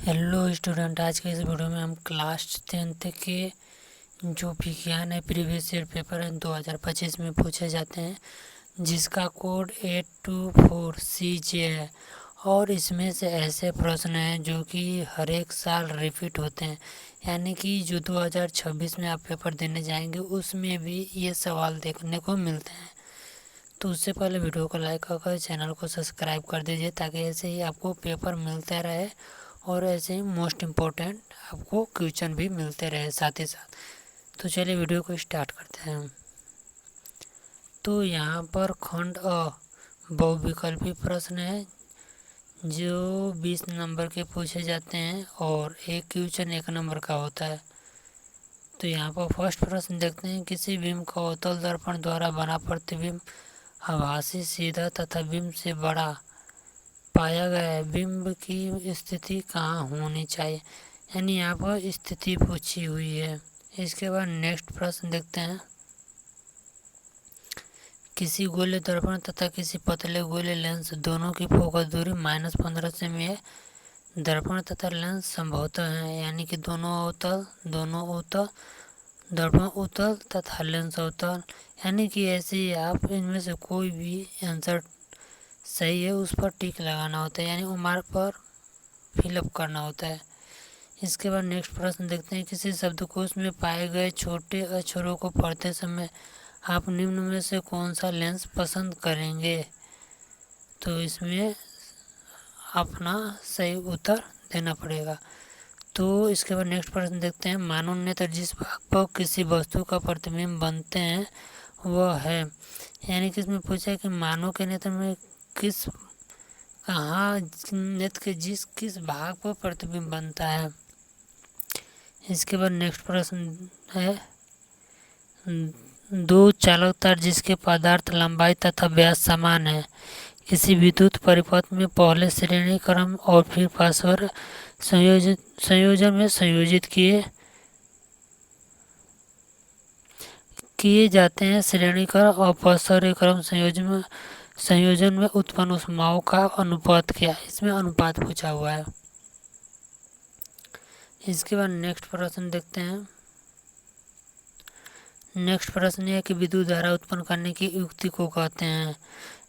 Hello student, आज के इस वीडियो में हम क्लास 10th के जो विज्ञान है प्रीवियस ईयर पेपर है 2025 में पूछे जाते हैं, जिसका कोड 824CJ है। और इसमें से ऐसे प्रश्न हैं जो कि हर एक साल रिपीट होते हैं, यानी कि जो 2026 में आप पेपर देने जाएंगे उसमें भी ये सवाल देखने को मिलते हैं। तो उससे पहले वीडियो को लाइक कर चैनल को सब्सक्राइब कर दीजिए, ताकि ऐसे ही आपको पेपर मिलते रहे और ऐसे ही मोस्ट इम्पोर्टेंट आपको क्वेश्चन भी मिलते रहे साथ ही साथ। तो चलिए वीडियो को स्टार्ट करते हैं। तो यहाँ पर खंड अ बहुविकल्पी प्रश्न है जो 20 नंबर के पूछे जाते हैं और एक क्वेश्चन 1 नंबर का होता है। तो यहाँ पर फर्स्ट प्रश्न देखते हैं, किसी बिंब का अवतल दर्पण द्वारा बना प्रतिबिंब आभासी, सीधा तथा बिंब से बड़ा पाया गया है। बिंब की स्थिति कहाँ होनी चाहिए, यानी यहाँ पर स्थिति पूछी हुई है। इसके बाद नेक्स्ट प्रश्न देखते हैं, किसी गोले दर्पण तथा किसी पतले गोले लेंस दोनों की फोकस दूरी -15 सेमी है। दर्पण तथा लेंस संभवतः हैं, यानी कि दोनों उत्तल दर्पण उत्तल तथा लेंस अवतल, यानी कि ऐसे ही आप इनमें से कोई भी आंसर सही है उस पर टिक लगाना होता है, यानी उम्र पर फिलअप करना होता है। इसके बाद नेक्स्ट प्रश्न देखते हैं, किसी शब्दकोश में पाए गए छोटे अक्षरों को पढ़ते समय आप निम्न में से कौन सा लेंस पसंद करेंगे। तो इसमें अपना सही उत्तर देना पड़ेगा। तो इसके बाद नेक्स्ट प्रश्न देखते हैं, मानव नेत्र जिस भाग पर किसी वस्तु का प्रतिबिंब बनते हैं वह है, यानी कि इसमें पूछा है कि मानव के नेत्र में कहाँ नेत्र के किस भाग पर प्रतिबिंब बनता है। इसके बाद नेक्स्ट प्रश्न है, दो चालक तार जिसके पदार्थ लंबाई तथा व्यास समान है, किसी विद्युत परिपथ में पहले श्रेणी क्रम और फिर पार्श्व संयोजन में संयोजित किए जाते हैं। श्रेणी क्रम और पार्श्व क्रम संयोजन में उत्पन्न ऊष्माओं का अनुपात क्या है, इसमें अनुपात पूछा हुआ है। इसके बाद नेक्स्ट प्रश्न देखते हैं, नेक्स्ट प्रश्न है कि विद्युत धारा उत्पन्न करने की युक्ति को कहते हैं,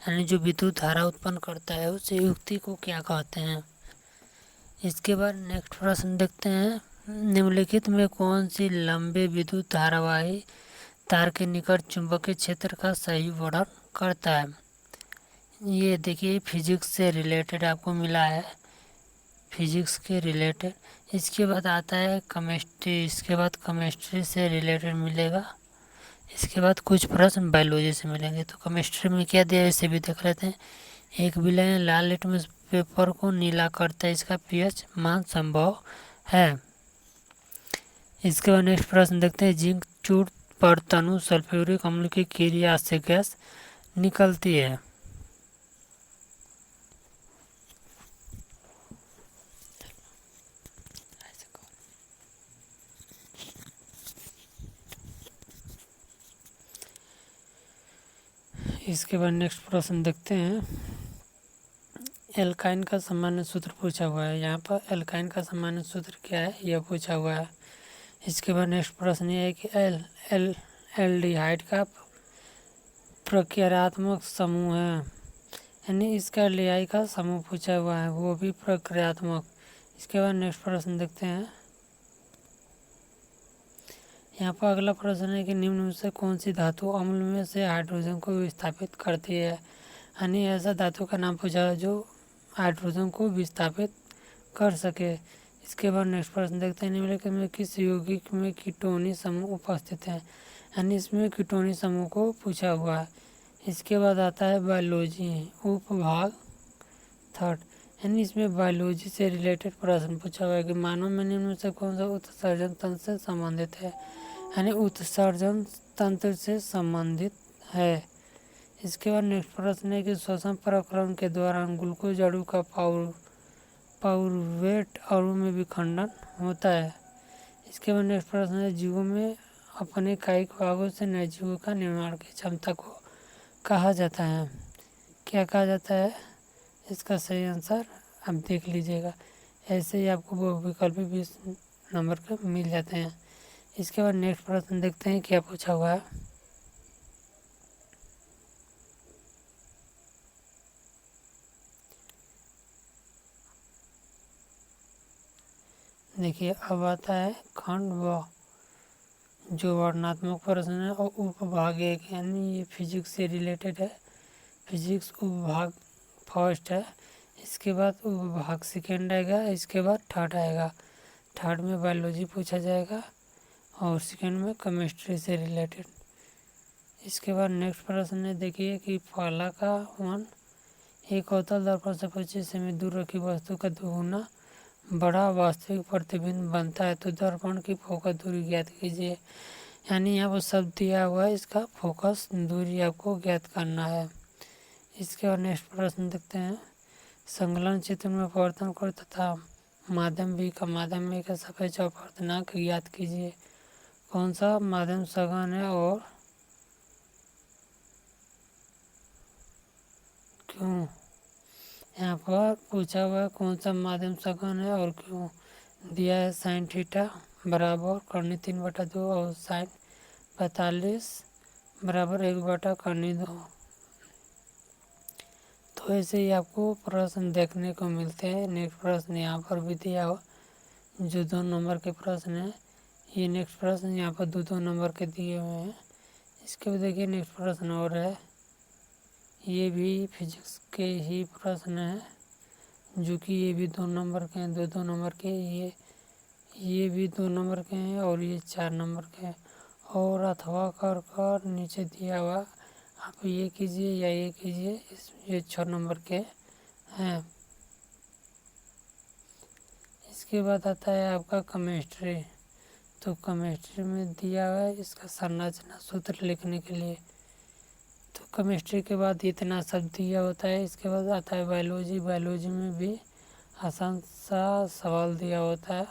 यानी जो विद्युत धारा उत्पन्न करता है उस युक्ति को क्या कहते हैं। इसके बाद नेक्स्ट प्रश्न देखते हैं, निम्नलिखित में कौन सी लंबे विद्युत धारावाही तार के निकट चुंबकीय क्षेत्र का सही वर्णन करता है। ये देखिए फिजिक्स से रिलेटेड आपको मिला है, फिजिक्स के रिलेटेड। इसके बाद आता है केमिस्ट्री, इसके बाद केमिस्ट्री से रिलेटेड मिलेगा। इसके बाद कुछ प्रश्न बायोलॉजी से मिलेंगे। तो केमिस्ट्री में क्या दिया है इसे भी देख लेते हैं। एक विलयन लाल लिटमस पेपर को नीला करता है, इसका पीएच मान संभव है। इसके बाद नेक्स्ट प्रश्न देखते हैं, जिंक चूर्ण पर तनु सल्फ्यूरिक अम्ल की क्रिया से गैस निकलती है। इसके बाद नेक्स्ट प्रश्न देखते हैं, एल्काइन का सामान्य सूत्र पूछा हुआ है। यहाँ पर एल्काइन का सामान्य सूत्र क्या है यह पूछा हुआ है। इसके बाद नेक्स्ट प्रश्न ये है कि एल्डिहाइड का प्रक्रियात्मक समूह है, यानी इसका एल्डिहाइड का समूह पूछा हुआ है, वो भी प्रक्रियात्मक। इसके बाद नेक्स्ट प्रश्न देखते हैं, यहाँ पर अगला प्रश्न है कि निम्न में से कौन सी धातु अम्ल में से हाइड्रोजन को विस्थापित करती है, यानी ऐसा धातु का नाम पूछा है जो हाइड्रोजन को विस्थापित कर सके। इसके बाद नेक्स्ट प्रश्न देखते हैं, निम्नलिखित में किस यौगिक में कीटोनी समूह उपस्थित है, यानी इसमें कीटोनी समूह को पूछा हुआ है। इसके बाद आता है बायोलॉजी उपभाग 3, यानी इसमें बायोलॉजी से रिलेटेड प्रश्न पूछा हुआ है कि मानव में निम्न में से कौन सा उत्सर्जन तंत्र से संबंधित है, यानी उत्सर्जन तंत्र से संबंधित है। इसके बाद नेक्स्ट प्रश्न है कि श्वसन प्रक्रम के दौरान ग्लूकोज अणु का पाउरुवेट अणु में विखंडन होता है। इसके बाद नेक्स्ट प्रश्न है, जीवों में अपने कायिक भागों से नए जीवों का निर्माण की क्षमता को कहा जाता है, क्या कहा जाता है। इसका सही आंसर आप देख लीजिएगा। ऐसे ही आपको वो विकल्प भी 20 नंबर के मिल जाते हैं। इसके बाद नेक्स्ट प्रश्न देखते हैं क्या पूछा हुआ है। देखिए अब आता है खंड व, जो वर्णनात्मक प्रश्न है और उपभाग एक, यानी ये फिजिक्स से रिलेटेड है। फिजिक्स उपभाग फर्स्ट है, इसके बाद उपभाग सेकेंड आएगा, इसके बाद थर्ड आएगा। थर्ड में बायोलॉजी पूछा जाएगा और सेकेंड में केमिस्ट्री से रिलेटेड। इसके बाद नेक्स्ट प्रश्न है, देखिए कि पहला का 1, एक अवतल दर्पण से 25 सेमी दूर रखी वस्तु का दोगुना बड़ा वास्तविक प्रतिबिंब बनता है तो दर्पण की फोकस दूरी ज्ञात कीजिए। यानी यहाँ पर शब्द दिया हुआ है, इसका फोकस दूरी आपको ज्ञात करना है। इसके बाद नेक्स्ट प्रश्न देखते हैं, संकलन चित्र में परिवर्तन करो तथा माध्यम बी का सफेद चौपर्तनांक ज्ञात कीजिए। कौन सा माध्यम सघन है और क्यों? यहाँ पर पूछा हुआ है कौन सा माध्यम सघन है और क्यों। दिया है साइन थीटा बराबर कर्णी 3/2 और साइन 45 बराबर 1/2। तो ऐसे ही आपको प्रश्न देखने को मिलते हैं। नेक्स्ट प्रश्न यहाँ पर भी दिया हो, जो 2 नंबर के प्रश्न है। ये नेक्स्ट प्रश्न यहाँ पर 2 नंबर के दिए हुए हैं। इसके बाद देखिए नेक्स्ट प्रश्न और है, ये भी फिजिक्स के ही प्रश्न है, जो कि ये भी 2 नंबर के हैं, 2 नंबर के। ये भी 2 नंबर के हैं और ये 4 नंबर के हैं। और अथवा कर नीचे दिया हुआ, आप ये कीजिए या ये कीजिए, ये 6 नंबर के हैं। इसके बाद आता है आपका केमिस्ट्री। तो केमिस्ट्री में दिया हुआ है इसका संरचना सूत्र लिखने के लिए। तो केमिस्ट्री के बाद इतना सब दिया होता है। इसके बाद आता है बायोलॉजी। बायोलॉजी में भी आसान सा सवाल दिया होता है।